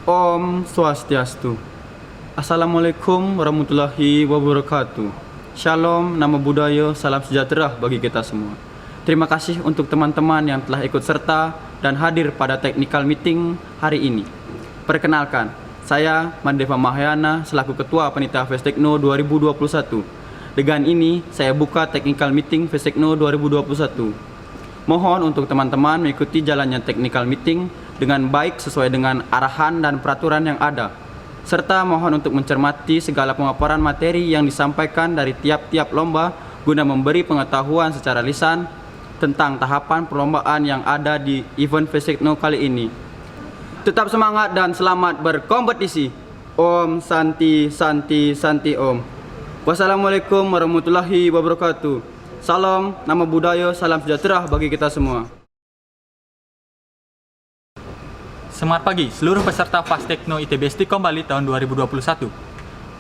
Om Swastiastu. Assalamualaikum warahmatullahi wabarakatuh. Shalom, nama budaya, salam sejahtera bagi kita semua. Terima kasih untuk teman-teman yang telah ikut serta dan hadir pada technical meeting hari ini. Perkenalkan, saya Mandeva Mahyana selaku Ketua Panitia Festekno 2021. Dengan ini, saya buka technical meeting Festekno 2021. Mohon untuk teman-teman mengikuti jalannya technical meeting dengan baik sesuai dengan arahan dan peraturan yang ada, serta mohon untuk mencermati segala pemaparan materi yang disampaikan dari tiap-tiap lomba guna memberi pengetahuan secara lisan tentang tahapan perlombaan yang ada di event Festekno kali ini. Tetap semangat dan selamat berkompetisi. Om Santi Santi Santi Om. Wassalamualaikum warahmatullahi wabarakatuh. Salam, nama budaya, salam sejahtera bagi kita semua. Selamat pagi seluruh peserta Fastekno ITB Stikom Bali tahun 2021.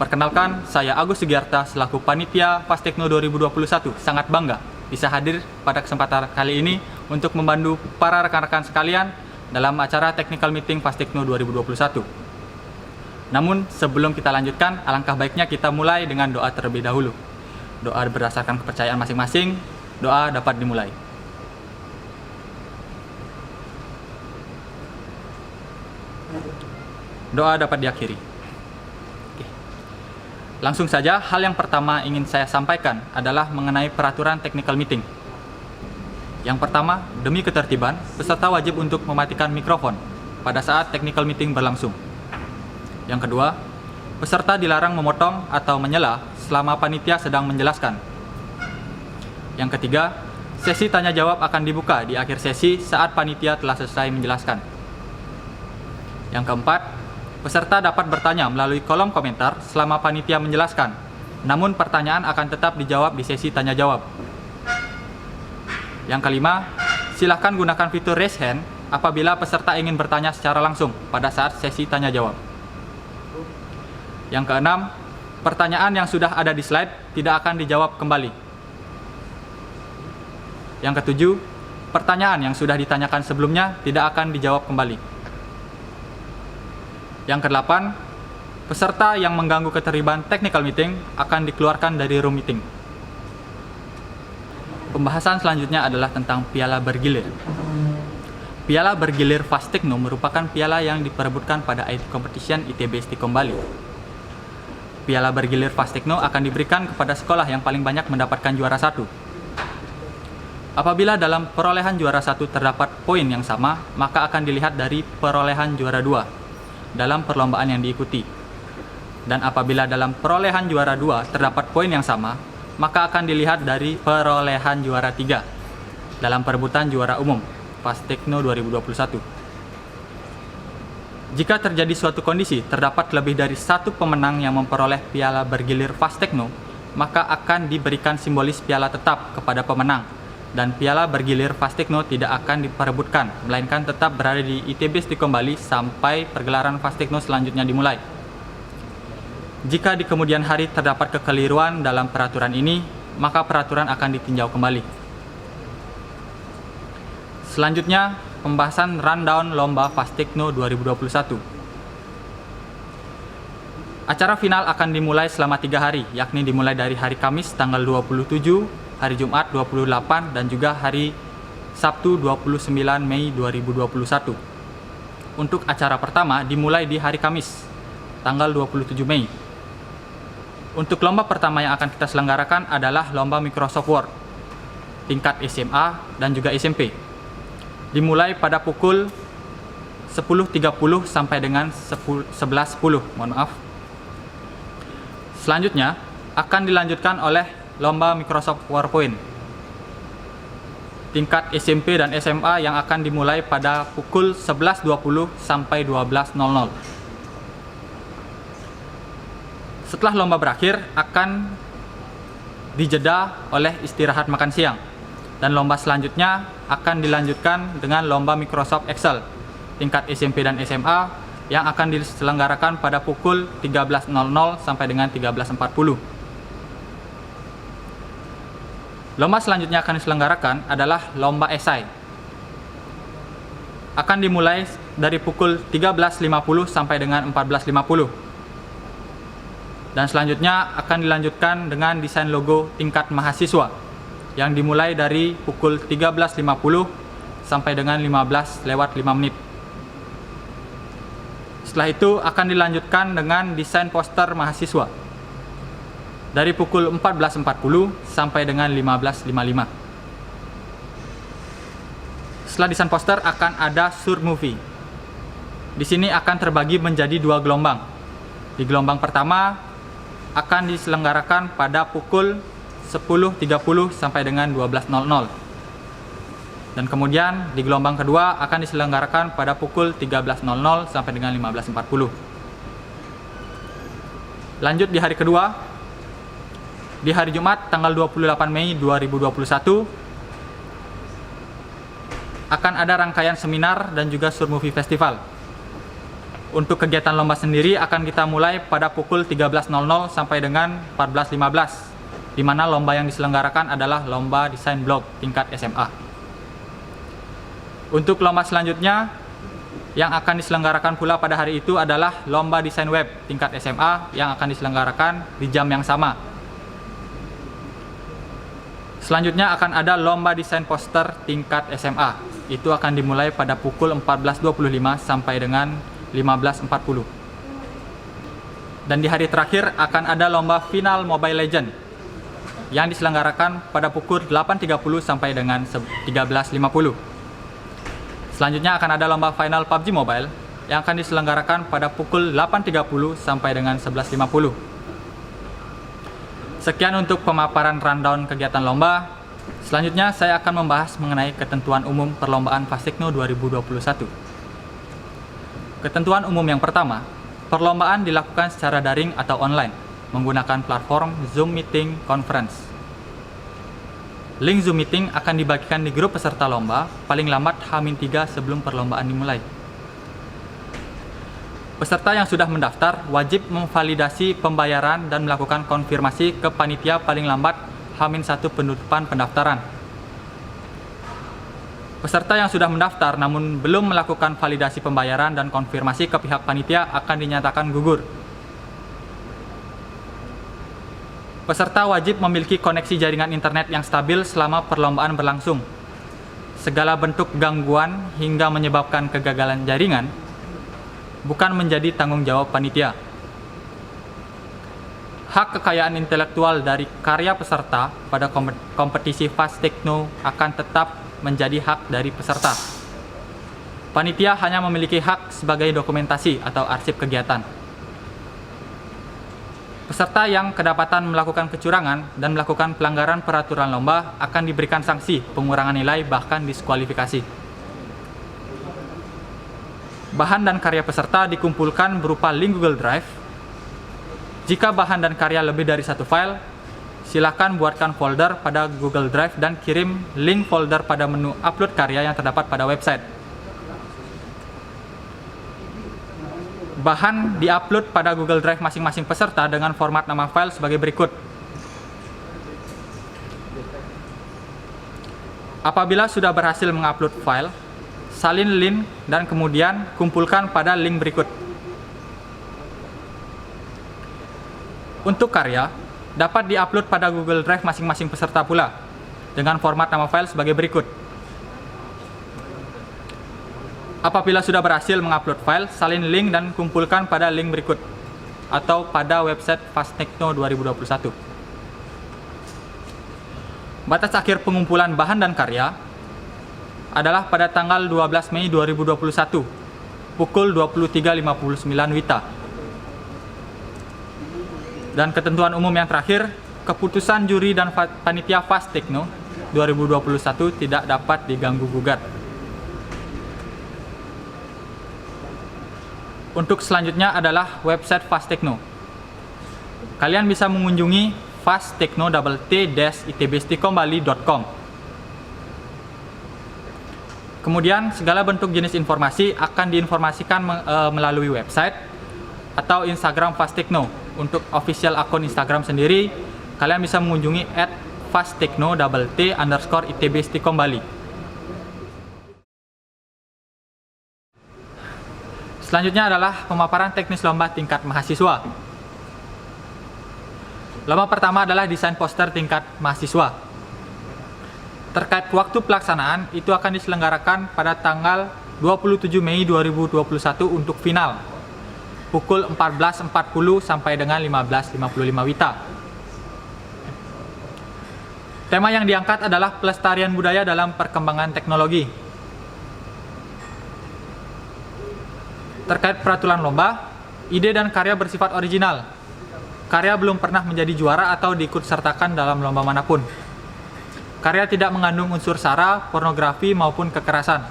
Perkenalkan, saya Agus Sugiarta selaku Panitia Fastekno 2021 sangat bangga bisa hadir pada kesempatan kali ini untuk membantu para rekan-rekan sekalian dalam acara Technical Meeting Fastekno 2021. Namun sebelum kita lanjutkan, alangkah baiknya kita mulai dengan doa terlebih dahulu. Doa berdasarkan kepercayaan masing-masing, doa dapat dimulai. Doa dapat diakhiri. Oke. Langsung saja, hal yang pertama ingin saya sampaikan adalah mengenai peraturan technical meeting. Yang pertama, demi ketertiban, peserta wajib untuk mematikan mikrofon pada saat technical meeting berlangsung. Yang kedua, peserta dilarang memotong atau menyela selama panitia sedang menjelaskan. Yang ketiga, sesi tanya jawab akan dibuka di akhir sesi saat panitia telah selesai menjelaskan. Yang keempat, peserta dapat bertanya melalui kolom komentar selama panitia menjelaskan, namun pertanyaan akan tetap dijawab di sesi tanya jawab. Yang kelima, silahkan gunakan fitur raise hand apabila peserta ingin bertanya secara langsung pada saat sesi tanya jawab. Yang keenam, pertanyaan yang sudah ada di slide tidak akan dijawab kembali. Yang ketujuh, pertanyaan yang sudah ditanyakan sebelumnya tidak akan dijawab kembali. Yang kedelapan, peserta yang mengganggu ketertiban technical meeting akan dikeluarkan dari room meeting. Pembahasan selanjutnya adalah tentang piala bergilir. Piala bergilir Fastekno merupakan piala yang diperebutkan pada IT Competition ITB Stikom Bali. Piala bergilir Fastekno akan diberikan kepada sekolah yang paling banyak mendapatkan juara satu. Apabila dalam perolehan juara satu terdapat poin yang sama, maka akan dilihat dari perolehan juara dua dalam perlombaan yang diikuti. Dan apabila dalam perolehan juara 2 terdapat poin yang sama, maka akan dilihat dari perolehan juara 3 dalam perebutan juara umum Fastekno 2021. Jika terjadi suatu kondisi terdapat lebih dari satu pemenang yang memperoleh piala bergilir Fastekno, maka akan diberikan simbolis piala tetap kepada pemenang, dan piala bergilir Fastekno tidak akan diperebutkan, melainkan tetap berada di ITB Stikom Bali sampai pergelaran Fastekno selanjutnya dimulai. Jika di kemudian hari terdapat kekeliruan dalam peraturan ini, maka peraturan akan ditinjau kembali. Selanjutnya, pembahasan rundown lomba Fastekno 2021. Acara final akan dimulai selama 3 hari, yakni dimulai dari hari Kamis tanggal 27, hari Jumat 28, dan juga hari Sabtu 29 Mei 2021. Untuk acara pertama dimulai di hari Kamis, tanggal 27 Mei. Untuk lomba pertama yang akan kita selenggarakan adalah lomba Microsoft Word tingkat SMA dan juga SMP. Dimulai pada pukul 10.30 sampai dengan 11.10, mohon maaf. Selanjutnya akan dilanjutkan oleh lomba Microsoft PowerPoint tingkat SMP dan SMA yang akan dimulai pada pukul 11.20 sampai 12.00. Setelah lomba berakhir, akan dijeda oleh istirahat makan siang, dan lomba selanjutnya akan dilanjutkan dengan lomba Microsoft Excel tingkat SMP dan SMA yang akan diselenggarakan pada pukul 13.00 sampai dengan 13.40. Lomba selanjutnya akan diselenggarakan adalah lomba esai akan dimulai dari pukul 13.50 sampai dengan 14.50. Dan selanjutnya akan dilanjutkan dengan desain logo tingkat mahasiswa yang dimulai dari pukul 13.50 sampai dengan 15:05. Setelah itu akan dilanjutkan dengan desain poster mahasiswa dari pukul 14.40 sampai dengan 15:55. Setelah desain poster akan ada short movie. Di sini akan terbagi menjadi 2 gelombang. Di gelombang pertama akan diselenggarakan pada pukul 10.30 sampai dengan 12.00. Dan kemudian di gelombang kedua akan diselenggarakan pada pukul 13.00 sampai dengan 15.40. Lanjut di hari kedua, di hari Jumat tanggal 28 Mei 2021 akan ada rangkaian seminar dan juga short movie festival. Untuk kegiatan lomba sendiri akan kita mulai pada pukul 13.00 sampai dengan 14.15, di mana lomba yang diselenggarakan adalah lomba desain blog tingkat SMA. Untuk lomba selanjutnya yang akan diselenggarakan pula pada hari itu adalah lomba desain web tingkat SMA yang akan diselenggarakan di jam yang sama. Selanjutnya akan ada lomba desain poster tingkat SMA. Itu akan dimulai pada pukul 14.25 sampai dengan 15.40. Dan di hari terakhir akan ada lomba final Mobile Legends yang diselenggarakan pada pukul 8.30 sampai dengan 13.50. Selanjutnya akan ada lomba final PUBG Mobile yang akan diselenggarakan pada pukul 8.30 sampai dengan 11.50. Sekian untuk pemaparan rundown kegiatan lomba. Selanjutnya saya akan membahas mengenai ketentuan umum perlombaan Fastekno 2021. Ketentuan umum yang pertama, perlombaan dilakukan secara daring atau online menggunakan platform Zoom Meeting Conference. Link Zoom Meeting akan dibagikan di grup peserta lomba paling lambat H-3 sebelum perlombaan dimulai. Peserta yang sudah mendaftar wajib memvalidasi pembayaran dan melakukan konfirmasi ke panitia paling lambat H-1 penutupan pendaftaran. Peserta yang sudah mendaftar namun belum melakukan validasi pembayaran dan konfirmasi ke pihak panitia akan dinyatakan gugur. Peserta wajib memiliki koneksi jaringan internet yang stabil selama perlombaan berlangsung. Segala bentuk gangguan hingga menyebabkan kegagalan jaringan bukan menjadi tanggung jawab panitia. Hak kekayaan intelektual dari karya peserta pada kompetisi Fastekno akan tetap menjadi hak dari peserta. Panitia hanya memiliki hak sebagai dokumentasi atau arsip kegiatan. Peserta yang kedapatan melakukan kecurangan dan melakukan pelanggaran peraturan lomba akan diberikan sanksi pengurangan nilai bahkan diskualifikasi. Bahan dan karya peserta dikumpulkan berupa link Google Drive. Jika bahan dan karya lebih dari 1 file, silakan buatkan folder pada Google Drive dan kirim link folder pada menu upload karya yang terdapat pada website. Bahan diupload pada Google Drive masing-masing peserta dengan format nama file sebagai berikut. Apabila sudah berhasil mengupload file, salin link dan kemudian kumpulkan pada link berikut. Untuk karya, dapat diupload pada Google Drive masing-masing peserta pula dengan format nama file sebagai berikut. Apabila sudah berhasil mengupload file, salin link dan kumpulkan pada link berikut atau pada website Fastekno 2021. Batas akhir pengumpulan bahan dan karya adalah pada tanggal 12 Mei 2021 pukul 23.59 WITA. Dan ketentuan umum yang terakhir, keputusan juri dan panitia Fastekno 2021 tidak dapat diganggu-gugat. Untuk selanjutnya adalah website Fastekno. Kalian bisa mengunjungi fastekno-itbstikomBali.com. Kemudian segala bentuk jenis informasi akan diinformasikan melalui website atau Instagram Fastekno. Untuk official akun Instagram sendiri, kalian bisa mengunjungi @fastekno_itbstikomBali. Selanjutnya adalah pemaparan teknis lomba tingkat mahasiswa. Lomba pertama adalah desain poster tingkat mahasiswa. Terkait waktu pelaksanaan, itu akan diselenggarakan pada tanggal 27 Mei 2021 untuk final, pukul 14.40 sampai dengan 15.55 WITA. Tema yang diangkat adalah pelestarian budaya dalam perkembangan teknologi. Terkait peraturan lomba, ide dan karya bersifat original. Karya belum pernah menjadi juara atau diikutsertakan dalam lomba manapun. Karya tidak mengandung unsur sara, pornografi, maupun kekerasan.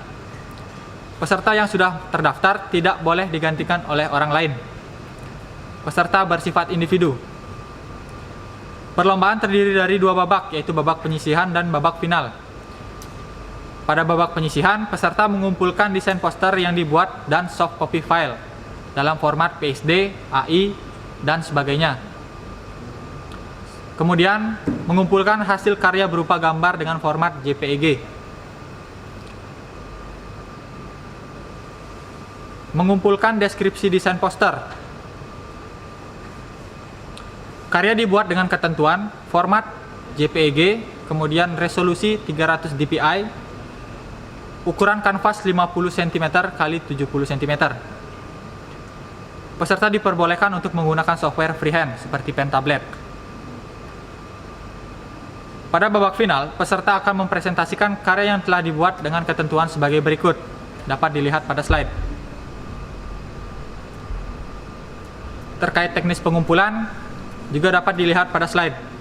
Peserta yang sudah terdaftar tidak boleh digantikan oleh orang lain. Peserta bersifat individu. Perlombaan terdiri dari 2 babak, yaitu babak penyisihan dan babak final. Pada babak penyisihan, peserta mengumpulkan desain poster yang dibuat dan soft copy file dalam format PSD, AI, dan sebagainya. Kemudian, mengumpulkan hasil karya berupa gambar dengan format JPEG. Mengumpulkan deskripsi desain poster. Karya dibuat dengan ketentuan format JPEG, kemudian resolusi 300 dpi, ukuran kanvas 50 cm x 70 cm. Peserta diperbolehkan untuk menggunakan software freehand seperti pen tablet. Pada babak final, peserta akan mempresentasikan karya yang telah dibuat dengan ketentuan sebagai berikut. Dapat dilihat pada slide. Terkait teknis pengumpulan, juga dapat dilihat pada slide.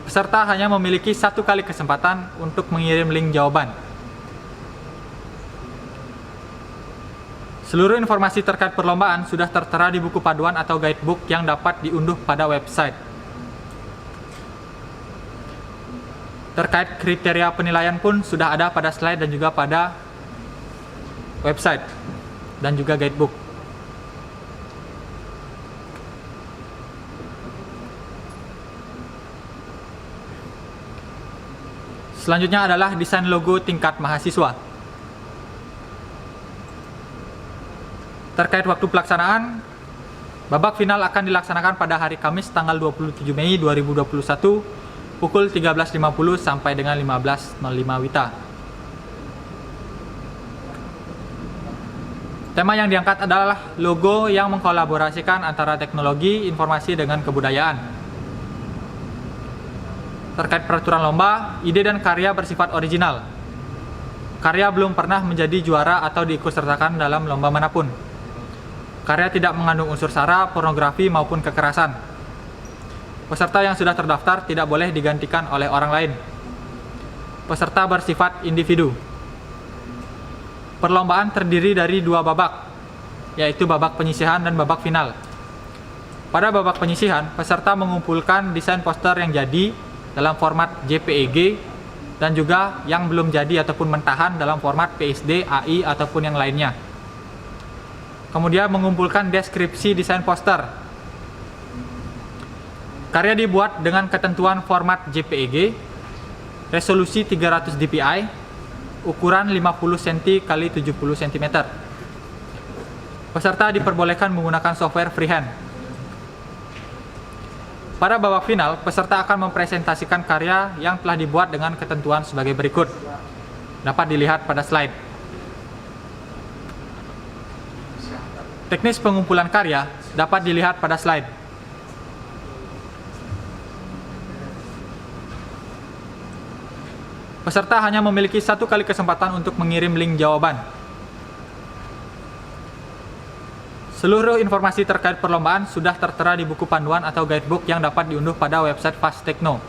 Peserta hanya memiliki 1 kali kesempatan untuk mengirim link jawaban. Seluruh informasi terkait perlombaan sudah tertera di buku paduan atau guidebook yang dapat diunduh pada website. Terkait kriteria penilaian pun sudah ada pada slide dan juga pada website dan juga guidebook. Selanjutnya adalah desain logo tingkat mahasiswa. Terkait waktu pelaksanaan, babak final akan dilaksanakan pada hari Kamis tanggal 27 Mei 2021 pukul 13.50 sampai dengan 15.05 WITA. Tema yang diangkat adalah logo yang mengkolaborasikan antara teknologi, informasi dengan kebudayaan. Terkait peraturan lomba, ide dan karya bersifat original. Karya belum pernah menjadi juara atau diikutsertakan dalam lomba manapun. Karya tidak mengandung unsur sara, pornografi, maupun kekerasan. Peserta yang sudah terdaftar tidak boleh digantikan oleh orang lain. Peserta bersifat individu. Perlombaan terdiri dari 2 babak, yaitu babak penyisihan dan babak final. Pada babak penyisihan, peserta mengumpulkan desain poster yang jadi dalam format JPEG dan juga yang belum jadi ataupun mentahan dalam format PSD, AI, ataupun yang lainnya. Kemudian mengumpulkan deskripsi desain poster. Karya dibuat dengan ketentuan format JPEG, resolusi 300 dpi, ukuran 50 cm x 70 cm. Peserta diperbolehkan menggunakan software freehand. Pada babak final, peserta akan mempresentasikan karya yang telah dibuat dengan ketentuan sebagai berikut. Dapat dilihat pada slide. Teknis pengumpulan karya dapat dilihat pada slide. Peserta hanya memiliki 1 kali kesempatan untuk mengirim link jawaban. Seluruh informasi terkait perlombaan sudah tertera di buku panduan atau guidebook yang dapat diunduh pada website Fastekno.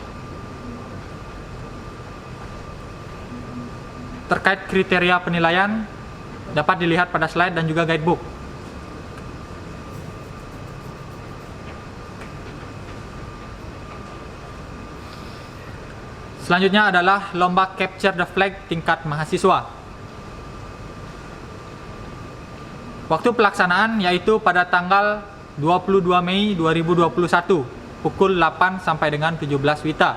Terkait kriteria penilaian dapat dilihat pada slide dan juga guidebook. Selanjutnya adalah lomba Capture the Flag tingkat mahasiswa. Waktu pelaksanaan yaitu pada tanggal 22 Mei 2021 pukul 8 sampai dengan 17 WITA.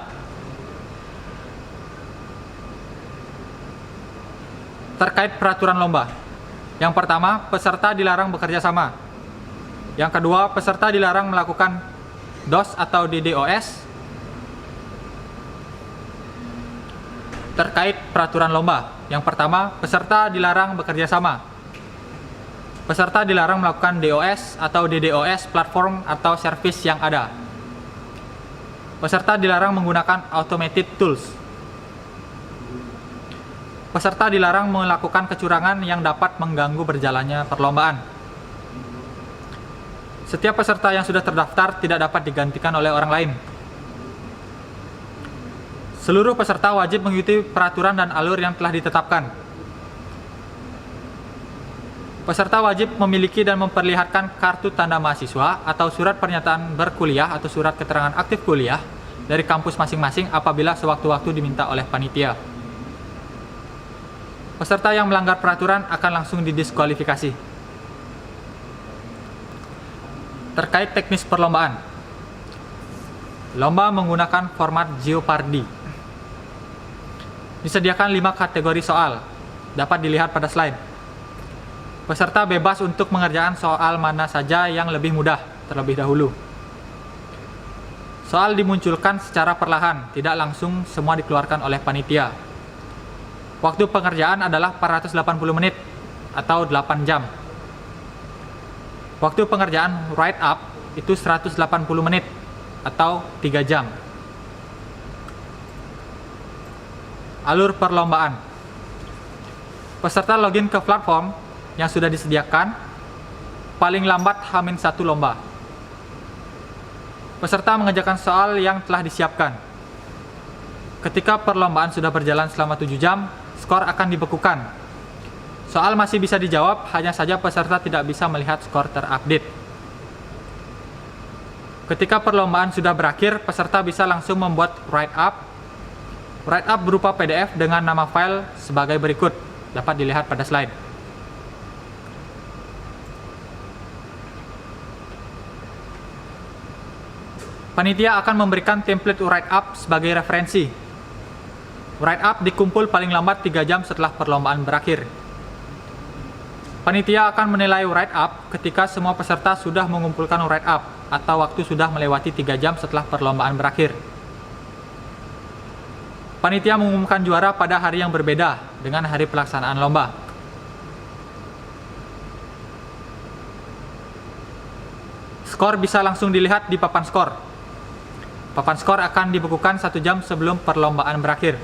terkait peraturan lomba. Yang pertama, peserta dilarang bekerja sama. Yang kedua, peserta dilarang melakukan DOS atau DDoS. Terkait peraturan lomba. Yang pertama, peserta dilarang bekerja sama. Peserta dilarang melakukan DOS atau DDoS platform atau service yang ada. Peserta dilarang menggunakan automated tools. Peserta dilarang melakukan kecurangan yang dapat mengganggu berjalannya perlombaan. Setiap peserta yang sudah terdaftar tidak dapat digantikan oleh orang lain. Seluruh peserta wajib mengikuti peraturan dan alur yang telah ditetapkan. Peserta wajib memiliki dan memperlihatkan kartu tanda mahasiswa atau surat pernyataan berkuliah atau surat keterangan aktif kuliah dari kampus masing-masing apabila sewaktu-waktu diminta oleh panitia. Peserta yang melanggar peraturan akan langsung didiskualifikasi. Terkait teknis perlombaan. Lomba menggunakan format Jeopardy. Disediakan 5 kategori soal, dapat dilihat pada slide. Peserta bebas untuk mengerjakan soal mana saja yang lebih mudah terlebih dahulu. Soal dimunculkan secara perlahan, tidak langsung semua dikeluarkan oleh panitia. Waktu pengerjaan adalah 480 menit atau 8 jam. Waktu pengerjaan write up itu 180 menit atau 3 jam. Alur perlombaan. Peserta login ke platform yang sudah disediakan paling lambat H-1 lomba. Peserta mengerjakan soal yang telah disiapkan. Ketika perlombaan sudah berjalan selama 7 jam, skor akan dibekukan. Soal masih bisa dijawab, hanya saja peserta tidak bisa melihat skor terupdate. Ketika perlombaan sudah berakhir, peserta bisa langsung membuat write up. Write up berupa PDF dengan nama file sebagai berikut, dapat dilihat pada slide. Panitia akan memberikan template write up sebagai referensi. Write up dikumpul paling lambat 3 jam setelah perlombaan berakhir. Panitia akan menilai write up ketika semua peserta sudah mengumpulkan write up atau waktu sudah melewati 3 jam setelah perlombaan berakhir. Panitia mengumumkan juara pada hari yang berbeda dengan hari pelaksanaan lomba. Skor bisa langsung dilihat di papan skor. Papan skor akan dibekukan 1 jam sebelum perlombaan berakhir.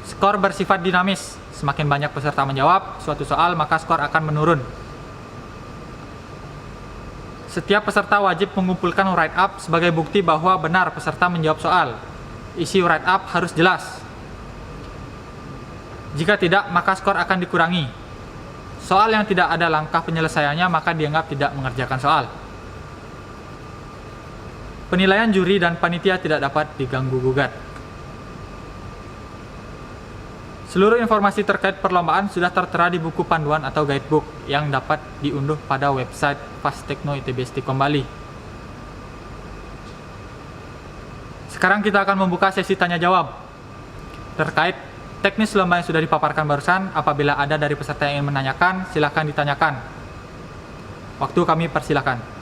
Skor bersifat dinamis. Semakin banyak peserta menjawab suatu soal, maka skor akan menurun. Setiap peserta wajib mengumpulkan write up sebagai bukti bahwa benar peserta menjawab soal. Isi write up harus jelas. Jika tidak, maka skor akan dikurangi. Soal yang tidak ada langkah penyelesaiannya maka dianggap tidak mengerjakan soal. Penilaian juri dan panitia tidak dapat diganggu-gugat. Seluruh informasi terkait perlombaan sudah tertera di buku panduan atau guidebook yang dapat diunduh pada website Fastekno ITB Stikom Bali. Sekarang kita akan membuka sesi tanya-jawab terkait teknis lomba yang sudah dipaparkan barusan. Apabila ada dari peserta yang ingin menanyakan, silakan ditanyakan. Waktu kami persilakan.